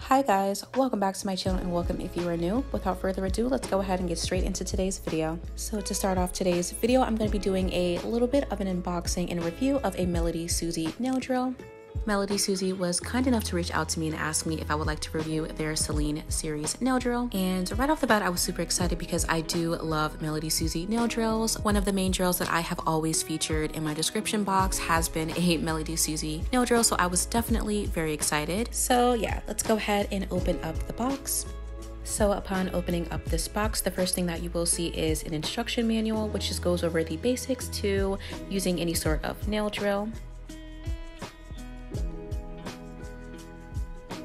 Hi guys, welcome back to my channel and welcome if you are new. Without further ado, let's go ahead and get straight into today's video. So to start off today's video, I'm going to be doing a little bit of an unboxing and review of a MelodySusie nail drill. MelodySusie was kind enough to reach out to me and ask me if I would like to review their Selene series nail drill. And right off the bat, I was super excited because I do love MelodySusie nail drills. One of the main drills that I have always featured in my description box has been a MelodySusie nail drill, so I was definitely very excited. So yeah, let's go ahead and open up the box. So upon opening up this box, the first thing that you will see is an instruction manual, which just goes over the basics to using any sort of nail drill.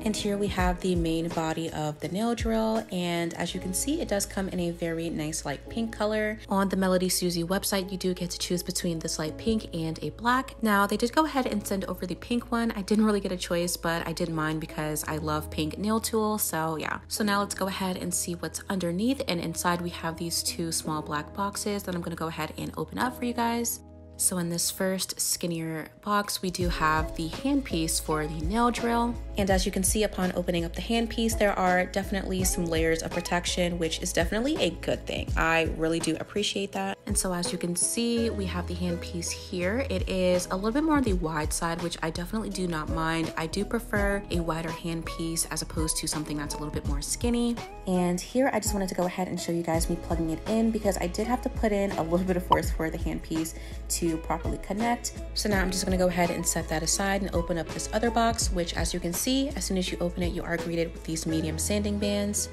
And here we have the main body of the nail drill, and as you can see, it does come in a very nice light pink color. On the MelodySusie website, you do get to choose between this light pink and a black. Now, they did go ahead and send over the pink one. I didn't really get a choice, but I did mine because I love pink nail tools, so yeah. So now let's go ahead and see what's underneath, and inside we have these two small black boxes that I'm gonna go ahead and open up for you guys. So in this first skinnier box, we do have the handpiece for the nail drill. And as you can see upon opening up the handpiece, there are definitely some layers of protection, which is definitely a good thing. I really do appreciate that. And so as you can see, we have the handpiece here. It is a little bit more on the wide side, which I definitely do not mind. I do prefer a wider handpiece as opposed to something that's a little bit more skinny. And here I just wanted to go ahead and show you guys me plugging it in because I did have to put in a little bit of force for the handpiece to properly connect. So now I'm just going to go ahead and set that aside and open up this other box, which as you can see, as soon as you open it, you are greeted with these medium sanding bands.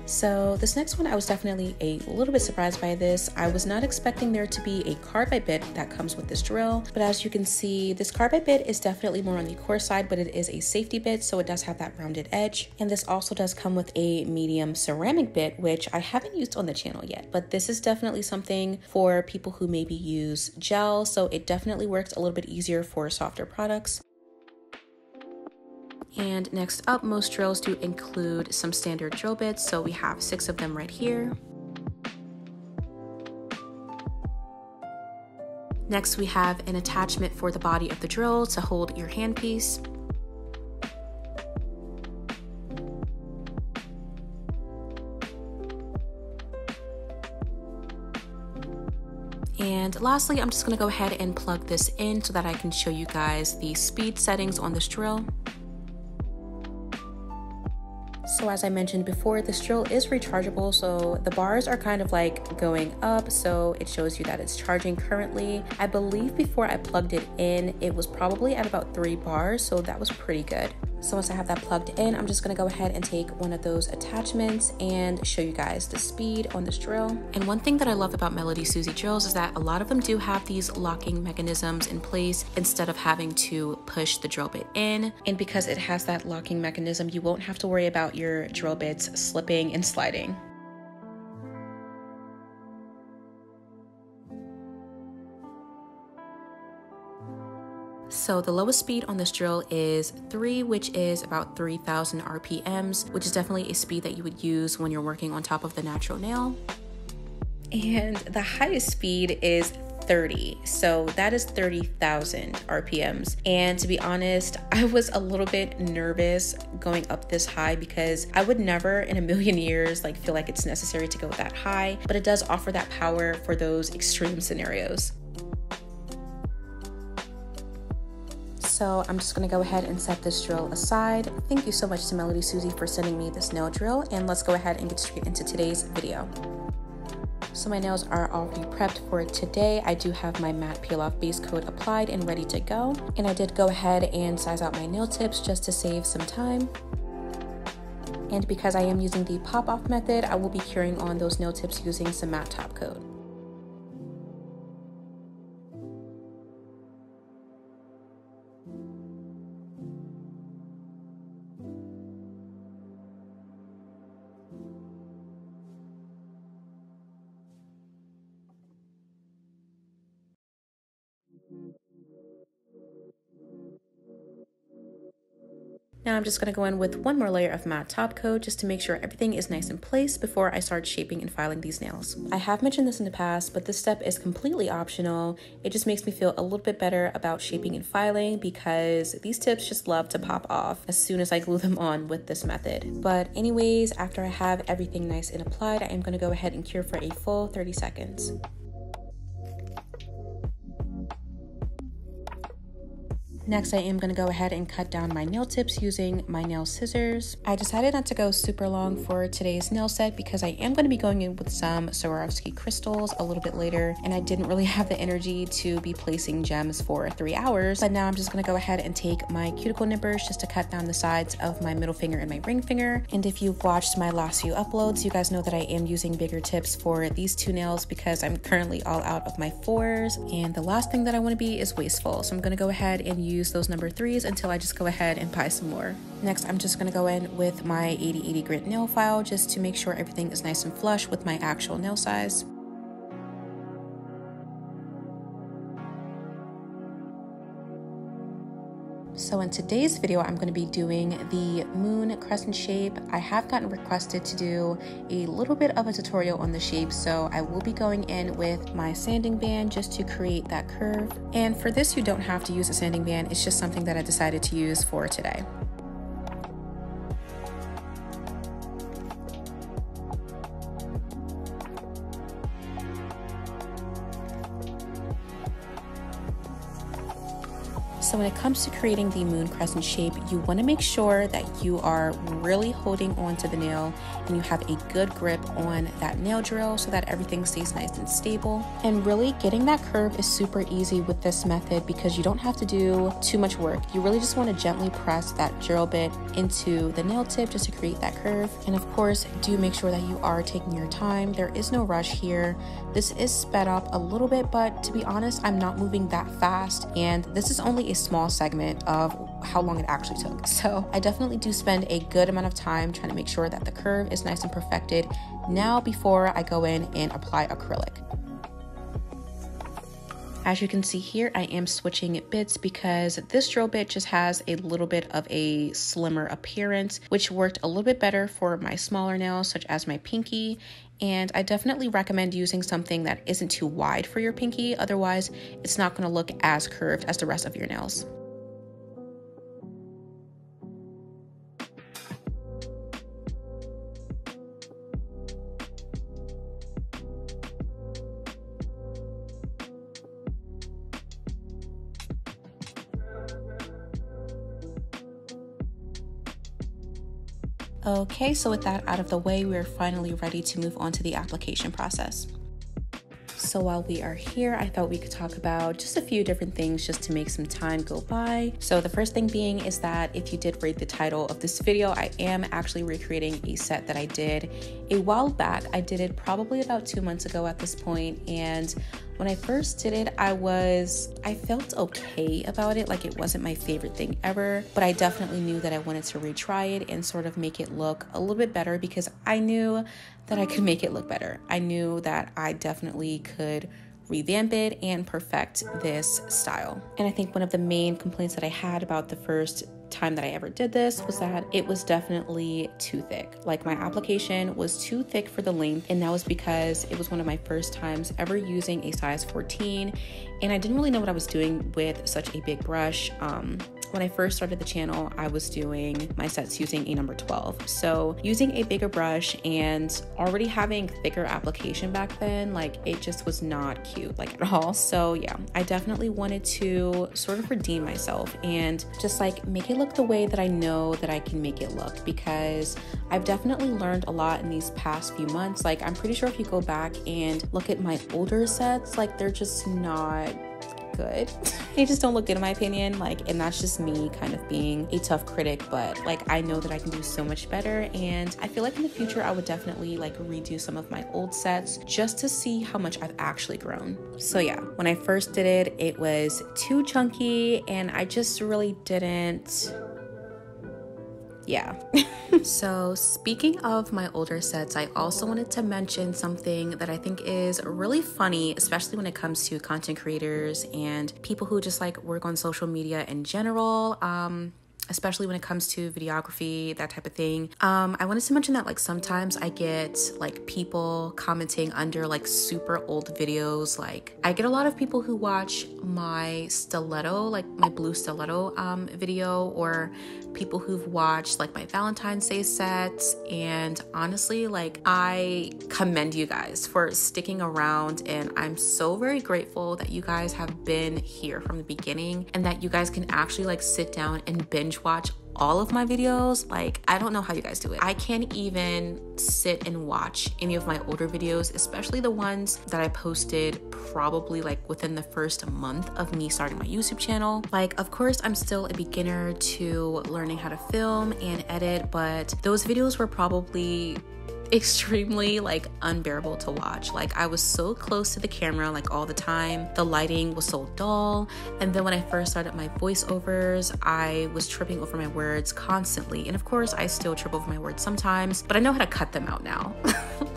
So this next one, I was definitely a little bit surprised by this. I was not expecting there to be a carbide bit that comes with this drill, but as you can see, this carbide bit is definitely more on the coarse side, but it is a safety bit, so it does have that rounded edge. And this also does come with a medium ceramic bit, which I haven't used on the channel yet, but this is definitely something for people who maybe use gel, so it definitely works a little bit easier for softer products. And next up, most drills do include some standard drill bits, so we have 6 of them right here. Next, we have an attachment for the body of the drill to hold your handpiece. And lastly, I'm just going to go ahead and plug this in so that I can show you guys the speed settings on this drill. So as I mentioned before, this drill is rechargeable, so the bars are kind of like going up, so it shows you that it's charging currently. I believe before I plugged it in, it was probably at about 3 bars, so that was pretty good. So once I have that plugged in, I'm just gonna go ahead and take one of those attachments and show you guys the speed on this drill. And one thing that I love about MelodySusie drills is that a lot of them do have these locking mechanisms in place instead of having to push the drill bit in. And because it has that locking mechanism, you won't have to worry about your drill bits slipping and sliding. So the lowest speed on this drill is 3, which is about 3,000 RPMs, which is definitely a speed that you would use when you're working on top of the natural nail. And the highest speed is 30, so that is 30,000 RPMs. And to be honest, I was a little bit nervous going up this high because I would never in a million years feel like it's necessary to go that high, but it does offer that power for those extreme scenarios. So I'm just gonna go ahead and set this drill aside. Thank you so much to MelodySusie for sending me this nail drill, and let's go ahead and get straight into today's video. So my nails are already prepped for today. I do have my matte peel off base coat applied and ready to go. And I did go ahead and size out my nail tips just to save some time. And because I am using the pop off method, I will be curing on those nail tips using some matte top coat. Now I'm just going to go in with one more layer of matte top coat just to make sure everything is nice in place before I start shaping and filing these nails. I have mentioned this in the past, but this step is completely optional. It just makes me feel a little bit better about shaping and filing because these tips just love to pop off as soon as I glue them on with this method. But anyways, after I have everything nice and applied, I am going to go ahead and cure for a full 30 seconds. Next, I am going to go ahead and cut down my nail tips using my nail scissors. I decided not to go super long for today's nail set because I am going to be going in with some SWAROVSKI crystals a little bit later, and I didn't really have the energy to be placing gems for 3 hours. But now I'm just going to go ahead and take my cuticle nippers just to cut down the sides of my middle finger and my ring finger. And if you've watched my last few uploads, you guys know that I am using bigger tips for these 2 nails because I'm currently all out of my 4s. And the last thing that I want to be is wasteful. So I'm going to go ahead and use those number 3s until I just go ahead and buy some more. Next, I'm just going to go in with my 80/80 grit nail file just to make sure everything is nice and flush with my actual nail size. So in today's video, I'm going to be doing the moon crescent shape. I have gotten requested to do a little bit of a tutorial on the shape, so I will be going in with my sanding band just to create that curve. And for this, you don't have to use a sanding band. It's just something that I decided to use for today. So when it comes to creating the moon crescent shape, you want to make sure that you are really holding onto the nail and you have a good grip on that nail drill so that everything stays nice and stable. And really getting that curve is super easy with this method because you don't have to do too much work. You really just want to gently press that drill bit into the nail tip just to create that curve. And of course, do make sure that you are taking your time. There is no rush here. This is sped up a little bit, but to be honest, I'm not moving that fast. And this is only a small segment of how long it actually took. So I definitely do spend a good amount of time trying to make sure that the curve is nice and perfected now before I go in and apply acrylic. As you can see here, I am switching bits because this drill bit just has a little bit of a slimmer appearance, which worked a little bit better for my smaller nails, such as my pinky. And I definitely recommend using something that isn't too wide for your pinky. Otherwise, it's not going to look as curved as the rest of your nails. Okay, so with that out of the way, we're finally ready to move on to the application process. So while we are here, I thought we could talk about just a few different things just to make some time go by. So the first thing being is that if you did read the title of this video, I am actually recreating a set that I did a while back. I did it probably about 2 months ago at this point, and when I first did it, I felt okay about it. Like, it wasn't my favorite thing ever, but I definitely knew that I wanted to retry it and sort of make it look a little bit better because I knew that I could make it look better. I knew that I definitely could revamp it and perfect this style. And I think one of the main complaints that I had about the first time that I ever did this was that it was definitely too thick. Like, my application was too thick for the length, and that was because it was one of my first times ever using a size 14, and I didn't really know what I was doing with such a big brush. When I first started the channel, I was doing my sets using a number 12. So using a bigger brush and already having thicker application back then, like, it just was not cute, like, at all. So yeah, I definitely wanted to sort of redeem myself and just like make it look the way that I know that I can make it look, because I've definitely learned a lot in these past few months. Like, I'm pretty sure if you go back and look at my older sets, like, they're just not good. They just don't look good in my opinion, like, and that's just me kind of being a tough critic, but like, I know that I can do so much better, and I feel like in the future I would definitely like redo some of my old sets just to see how much I've actually grown. So yeah, when I first did it, it was too chunky and I just really didn't. Yeah. So speaking of my older sets, I also wanted to mention something that I think is really funny, especially when it comes to content creators and people who just like work on social media in general. especially when it comes to videography, that type of thing. I wanted to mention that like sometimes I get like people commenting under like super old videos. Like I get a lot of people who watch my stiletto, like my blue stiletto video, or people who've watched like my Valentine's Day sets. And honestly, like I commend you guys for sticking around, and I'm so very grateful that you guys have been here from the beginning and that you guys can actually like sit down and binge watch all of my videos. Like I don't know how you guys do it. I can't even sit and watch any of my older videos, especially the ones that I posted probably like within the first month of me starting my YouTube channel. Like of course I'm still a beginner to learning how to film and edit, but those videos were probably extremely like unbearable to watch. Like I was so close to the camera like all the time, the lighting was so dull, and then when I first started my voiceovers I was tripping over my words constantly, and of course I still trip over my words sometimes, but I know how to cut them out now.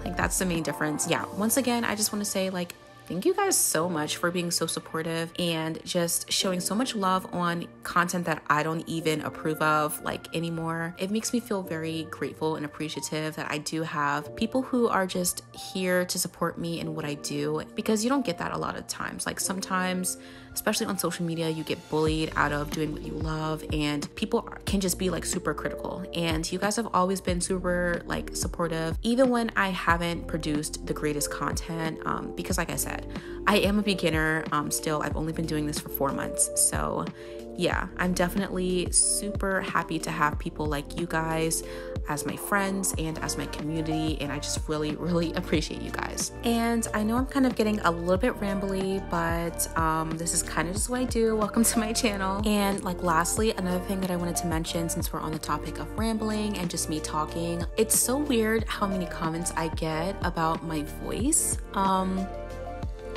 Like that's the main difference. Yeah, once again I just want to say like thank you guys so much for being so supportive and just showing so much love on content that I don't even approve of like anymore. It makes me feel very grateful and appreciative that I do have people who are just here to support me in what I do, because you don't get that a lot of times. Like sometimes, especially on social media, you get bullied out of doing what you love, and people can just be like super critical. And you guys have always been super like supportive, even when I haven't produced the greatest content, because like I said, I am a beginner still. I've only been doing this for 4 months. So yeah, I'm definitely super happy to have people like you guys as my friends and as my community, and I just really, really appreciate you guys. And I know I'm kind of getting a little bit rambly, but this is kind of just what I do. Welcome to my channel. And like lastly, another thing that I wanted to mention, since we're on the topic of rambling and just me talking, it's so weird how many comments I get about my voice.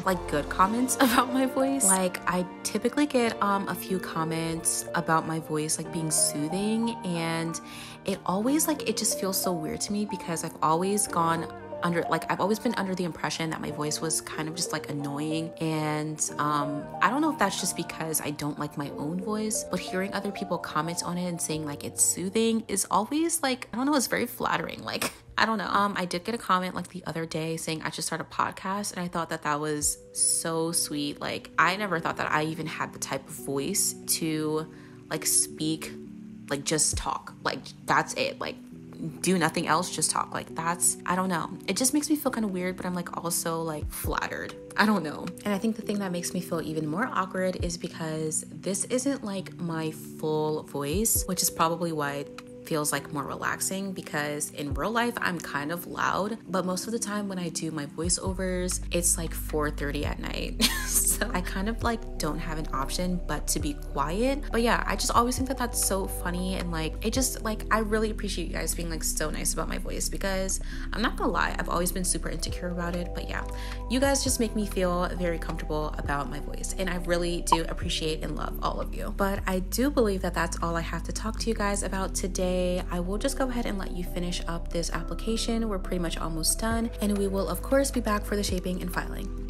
Like good comments about my voice. Like I typically get a few comments about my voice like being soothing, and it always like it just feels so weird to me, because I've always been under the impression that my voice was kind of just like annoying, and I don't know if that's just because I don't like my own voice, but hearing other people comment on it and saying like it's soothing is always like, I don't know, it's very flattering. Like I don't know. I did get a comment like the other day saying I should start a podcast, and I thought that was so sweet. Like I never thought that I even had the type of voice to like speak, like just talk, like that's it, like do nothing else, just talk. Like that's, I don't know, it just makes me feel kind of weird, but I'm like also like flattered. I don't know. And I think the thing that makes me feel even more awkward is because this isn't like my full voice, which is probably why it feels like more relaxing, because in real life I'm kind of loud, but most of the time when I do my voiceovers it's like 4:30 at night. So I kind of like don't have an option but to be quiet. But yeah, I just always think that that's so funny, and like it just like, I really appreciate you guys being like so nice about my voice, because I'm not gonna lie, I've always been super insecure about it. But yeah, you guys just make me feel very comfortable about my voice, and I really do appreciate and love all of you. But I do believe that that's all I have to talk to you guys about today. I will just go ahead and let you finish up this application. We're pretty much almost done, and we will of course be back for the shaping and filing.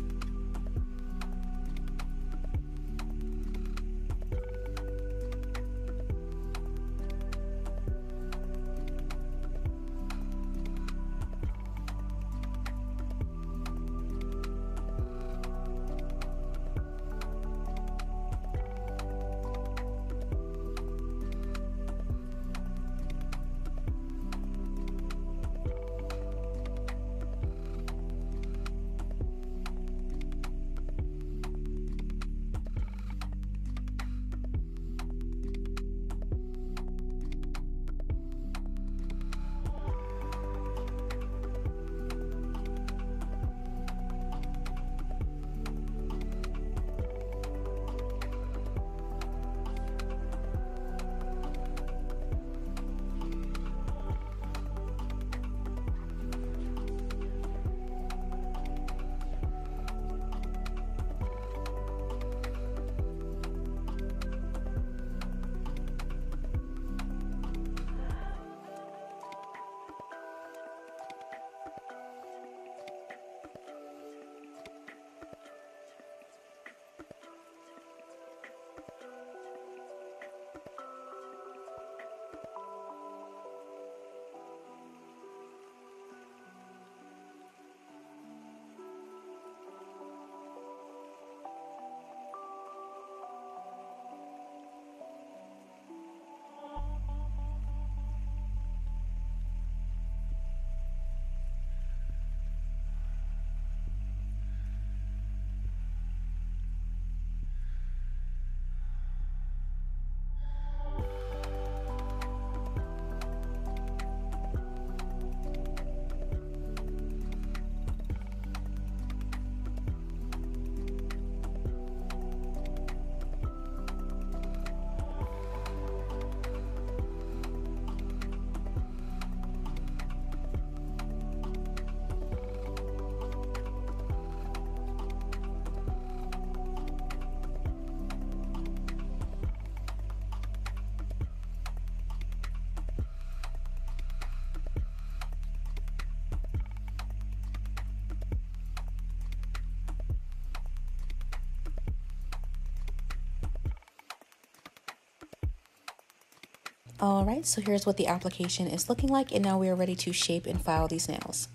Alright, so here's what the application is looking like, and now we are ready to shape and file these nails.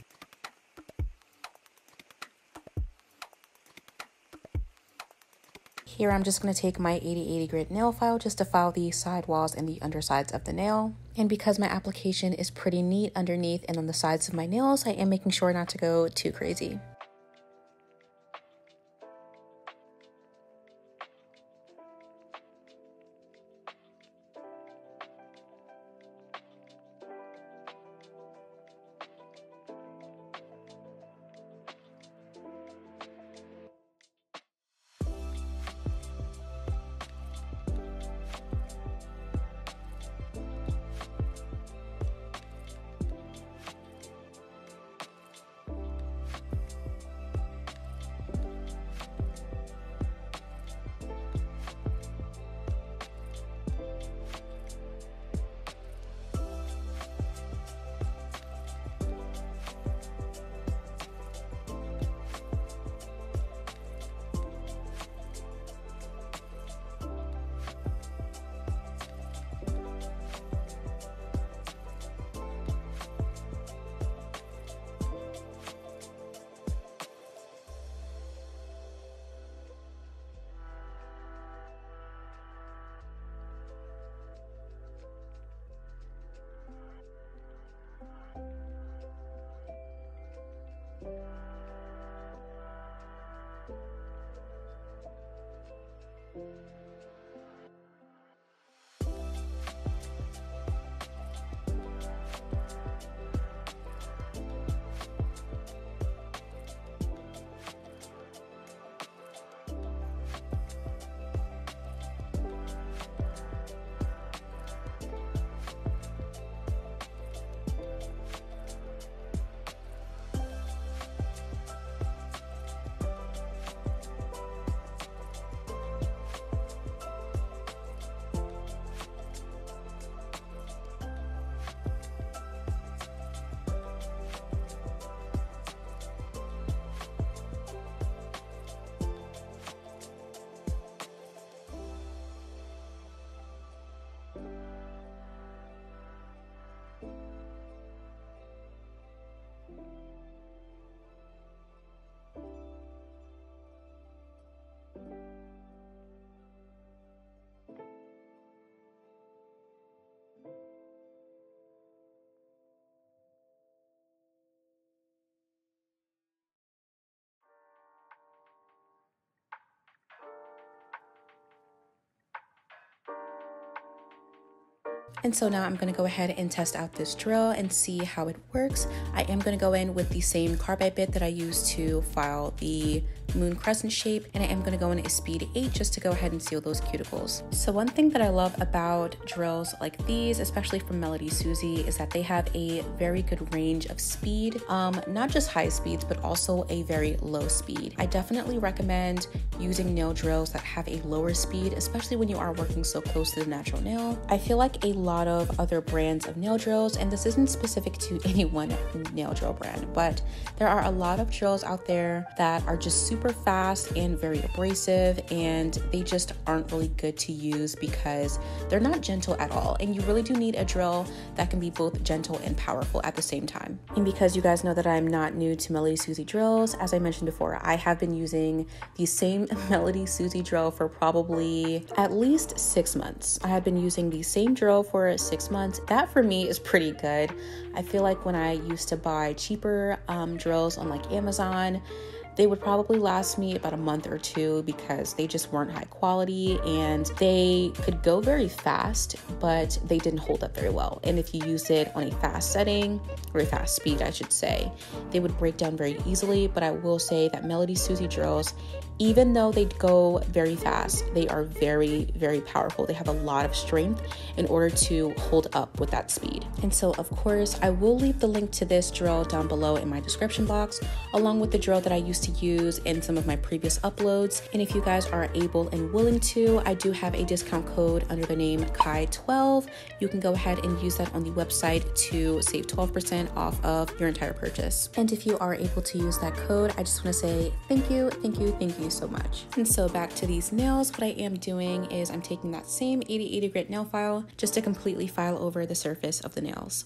Here I'm just going to take my 80/80 grit nail file just to file the side walls and the undersides of the nail. And because my application is pretty neat underneath and on the sides of my nails, I am making sure not to go too crazy. And so now I'm going to go ahead and test out this drill and see how it works. I am going to go in with the same carbide bit that I used to file the moon crescent shape, and I am going to go in a speed 8 just to go ahead and seal those cuticles. So one thing that I love about drills like these, especially from MelodySusie, is that they have a very good range of speed, not just high speeds, but also a very low speed. I definitely recommend using nail drills that have a lower speed, especially when you are working so close to the natural nail. I feel like a lot of other brands of nail drills, and this isn't specific to any one nail drill brand, but there are a lot of drills out there that are just super fast and very abrasive, and they just aren't really good to use because they're not gentle at all. And you really do need a drill that can be both gentle and powerful at the same time. And because you guys know that I'm not new to MelodySusie drills, as I mentioned before, I have been using the same MelodySusie drill for probably at least 6 months. I have been using the same drill for 6 months. That for me is pretty good. I feel like when I used to buy cheaper drills on like Amazon, they would probably last me about a month or two because they just weren't high quality and they could go very fast, but they didn't hold up very well. And if you used it on a fast setting, or a fast speed, I should say, they would break down very easily. But I will say that MelodySusie drills, even though they go very fast, they are very, very powerful. They have a lot of strength in order to hold up with that speed. And so, of course, I will leave the link to this drill down below in my description box, along with the drill that I used to to use in some of my previous uploads. And if you guys are able and willing to, I do have a discount code under the name Kai12. You can go ahead and use that on the website to save 12% off of your entire purchase. And if you are able to use that code, I just want to say thank you so much. And so back to these nails, what I am doing is I'm taking that same 8080 grit nail file just to completely file over the surface of the nails.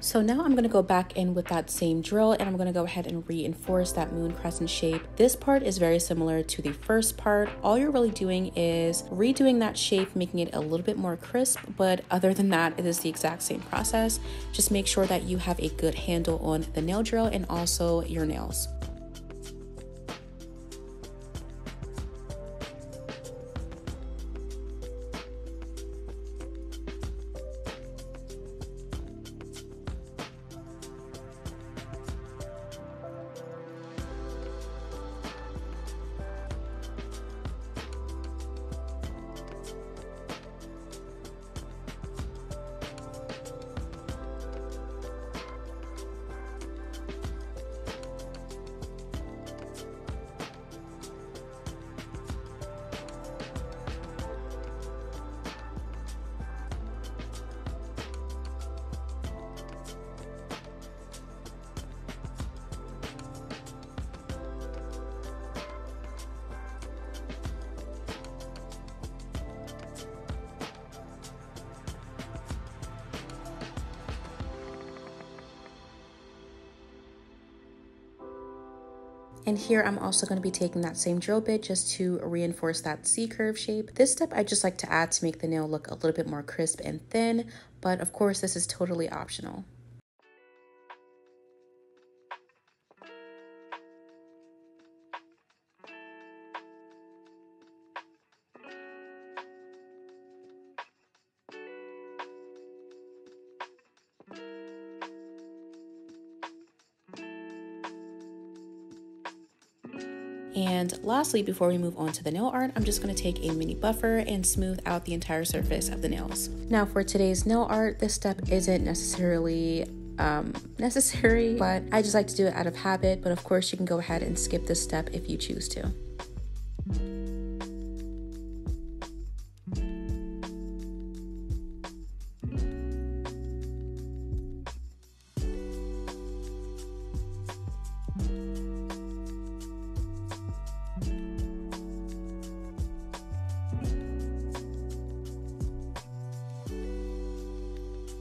So now I'm going to go back in with that same drill and I'm going to go ahead and reinforce that moon crescent shape. This part is very similar to the first part. All you're really doing is redoing that shape, making it a little bit more crisp, but other than that, it is the exact same process. Just make sure that you have a good handle on the nail drill and also your nails. And here I'm also going to be taking that same drill bit just to reinforce that C-curve shape. This step I just like to add to make the nail look a little bit more crisp and thin, but of course this is totally optional. And lastly, before we move on to the nail art, I'm just going to take a mini buffer and smooth out the entire surface of the nails. Now for today's nail art, this step isn't necessarily necessary, but I just like to do it out of habit. But of course you can go ahead and skip this step if you choose to.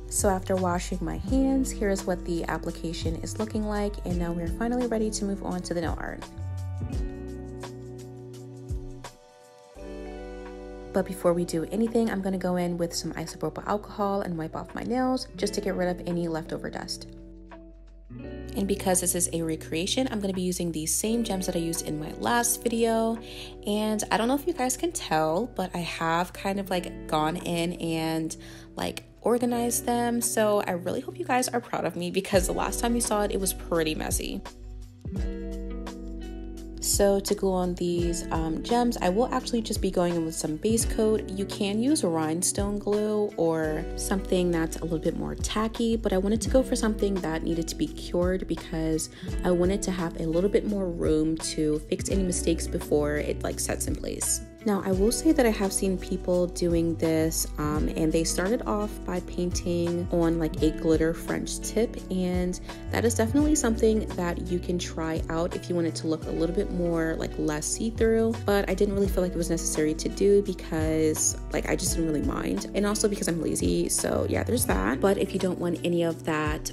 So after washing my hands, here's what the application is looking like, and now we're finally ready to move on to the nail art. But before we do anything, I'm going to go in with some isopropyl alcohol and wipe off my nails just to get rid of any leftover dust. And because this is a recreation, I'm going to be using these same gems that I used in my last video. And I don't know if you guys can tell, but I have kind of like gone in and like organized them. So I really hope you guys are proud of me because the last time you saw it, it was pretty messy. So to glue on these gems, I will actually just be going in with some base coat. You can use rhinestone glue or something that's a little bit more tacky, but I wanted to go for something that needed to be cured because I wanted to have a little bit more room to fix any mistakes before it like sets in place. Now, I will say that I have seen people doing this and they started off by painting on like a glitter French tip, and that is definitely something that you can try out if you want it to look a little bit more like less see-through, but I didn't really feel like it was necessary to do because like I just didn't really mind, and also because I'm lazy, so yeah, there's that. But if you don't want any of that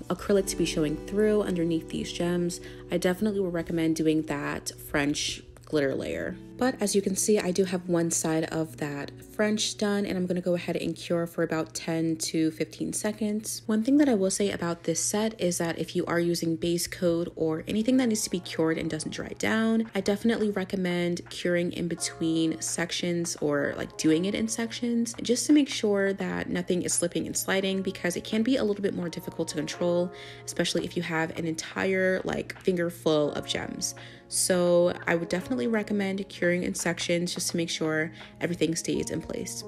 acrylic to be showing through underneath these gems, I definitely would recommend doing that French glitter layer. But as you can see, I do have one side of that French done, and I'm going to go ahead and cure for about 10 to 15 seconds. One thing that I will say about this set is that if you are using base coat or anything that needs to be cured and doesn't dry down, I definitely recommend curing in between sections or like doing it in sections just to make sure that nothing is slipping and sliding, because it can be a little bit more difficult to control, especially if you have an entire like finger full of gems. So I would definitely recommend curing in sections just to make sure everything stays in place.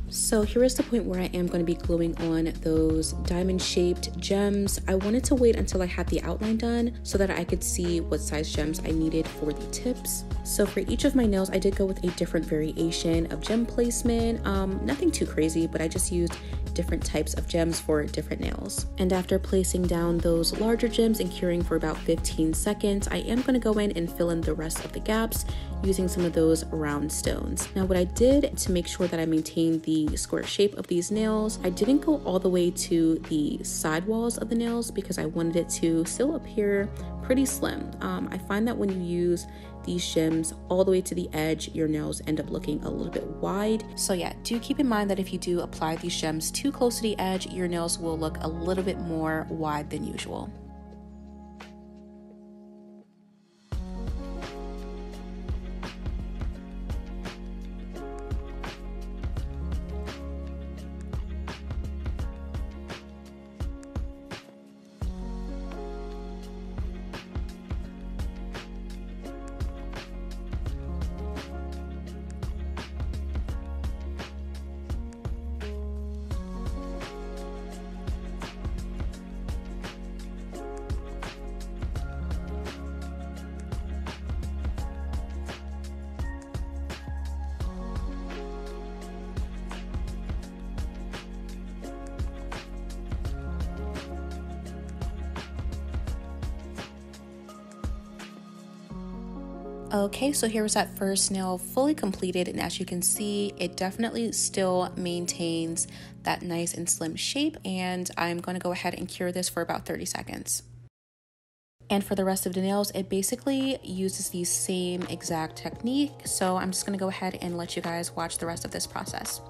So here is the point where I am going to be gluing on those diamond-shaped gems. I wanted to wait until I had the outline done so that I could see what size gems I needed for the tips. So for each of my nails, I did go with a different variation of gem placement. Nothing too crazy, but I just used different types of gems for different nails. And after placing down those larger gems and curing for about 15 seconds, I am going to go in and fill in the rest of the gaps using some of those round stones. Now what I did to make sure that I maintained the square shape of these nails, I didn't go all the way to the side walls of the nails because I wanted it to still appear pretty slim. I find that when you use these gems all the way to the edge, your nails end up looking a little bit wide. So yeah, do keep in mind that if you do apply these gems too close to the edge, your nails will look a little bit more wide than usual. Okay, so here was that first nail fully completed, and as you can see, it definitely still maintains that nice and slim shape, and I'm going to go ahead and cure this for about 30 seconds. And for the rest of the nails, it basically uses the same exact technique, so I'm just going to go ahead and let you guys watch the rest of this process.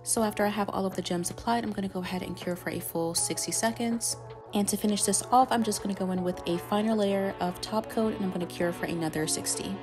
So after I have all of the gems applied, I'm going to go ahead and cure for a full 60 seconds. And to finish this off, I'm just going to go in with a finer layer of top coat, and I'm going to cure for another 60.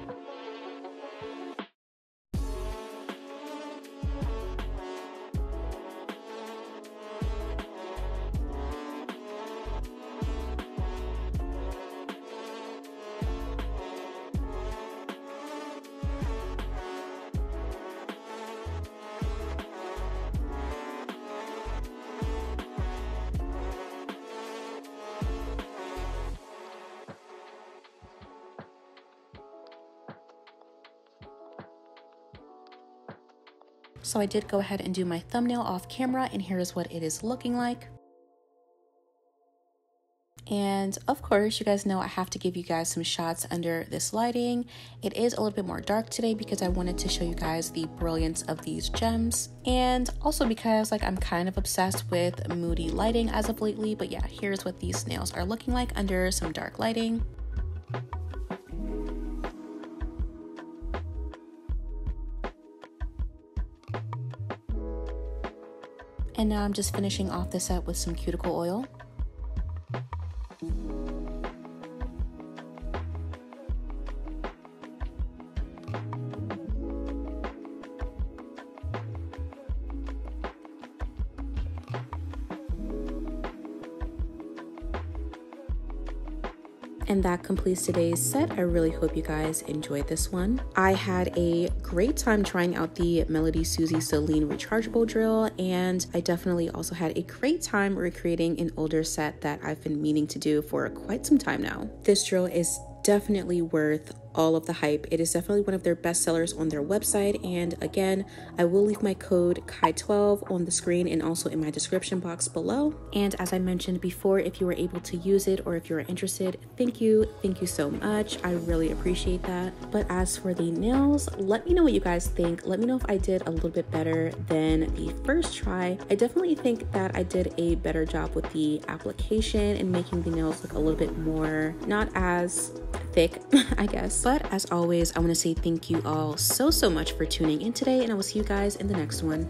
So I did go ahead and do my thumbnail off camera, and here is what it is looking like. And of course, you guys know I have to give you guys some shots under this lighting. It is a little bit more dark today because I wanted to show you guys the brilliance of these gems, and also because like I'm kind of obsessed with moody lighting as of lately. But yeah, here's what these nails are looking like under some dark lighting. And now I'm just finishing off the set with some cuticle oil. And that completes today's set. I really hope you guys enjoyed this one. I had a great time trying out the MelodySusie Selene rechargeable drill, and I definitely also had a great time recreating an older set that I've been meaning to do for quite some time now. This drill is definitely worth all of the hype. It is definitely one of their best sellers on their website, and again, I will leave my code KAI12 on the screen and also in my description box below. And as I mentioned before, if you were able to use it or if you are interested, thank you so much. I really appreciate that. But as for the nails, let me know what you guys think. Let me know if I did a little bit better than the first try. I definitely think that I did a better job with the application and making the nails look a little bit more, not as thick, I guess. But as always, I want to say thank you all so much for tuning in today, and I will see you guys in the next one.